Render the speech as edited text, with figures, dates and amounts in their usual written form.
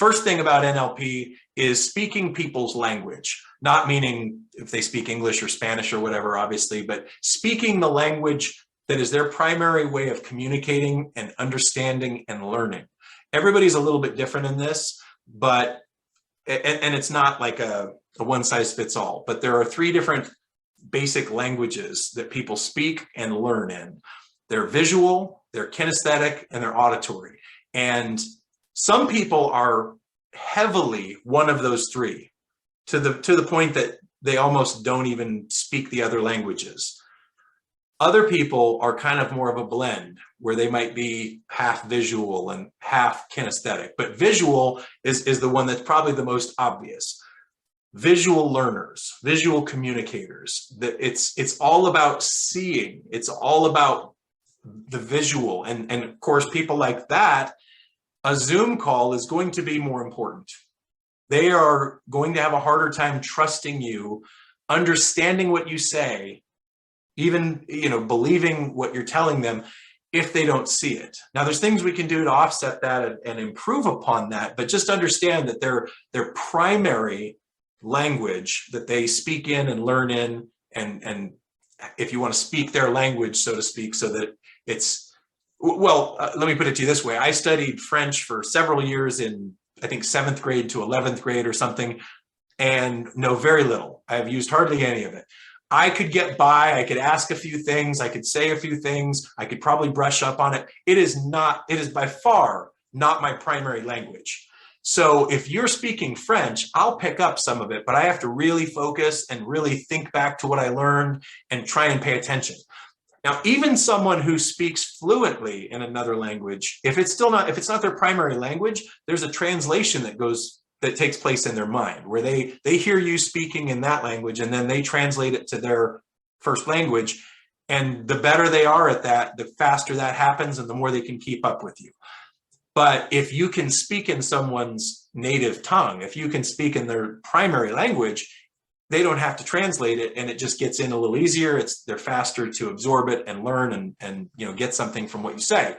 first thing about NLP is speaking people's language, not meaning if they speak English or Spanish or whatever, obviously, but speaking the language that is their primary way of communicating and understanding and learning. Everybody's a little bit different in this, but, and it's not like a one size fits all, but there are 3 different basic languages that people speak and learn in. They're visual, they're kinesthetic, and they're auditory. And some people are heavily one of those 3 to the point that they almost don't even speak the other languages. Other people are kind of more of a blend where they might be half visual and half kinesthetic, but visual is the one that's probably the most obvious. Visual learners, visual communicators, it's all about seeing. It's all about the visual. And of course, people like that, a Zoom call is going to be more important. They are going to have a harder time trusting you, understanding what you say, even, believing what you're telling them if they don't see it. Now, there's things we can do to offset that and improve upon that, but just understand that their primary language that they speak in and learn in, and if you want to speak their language, so to speak, so that it's, well, let me put it to you this way. I studied French for several years in, I think, 7th grade to 11th grade or something, and know very little. I have used hardly any of it. I could get by, I could ask a few things, I could say a few things, I could probably brush up on it. It is by far not my primary language. So if you're speaking French, I'll pick up some of it, but I have to really focus and really think back to what I learned and try and pay attention. Now, even someone who speaks fluently in another language, if it's not their primary language, there's a translation that takes place in their mind where they hear you speaking in that language and then they translate it to their first language. And the better they are at that, the faster that happens and the more they can keep up with you. But if you can speak in someone's native tongue, if you can speak in their primary language, they don't have to translate it and it just gets in a little easier. They're faster to absorb it and learn and get something from what you say.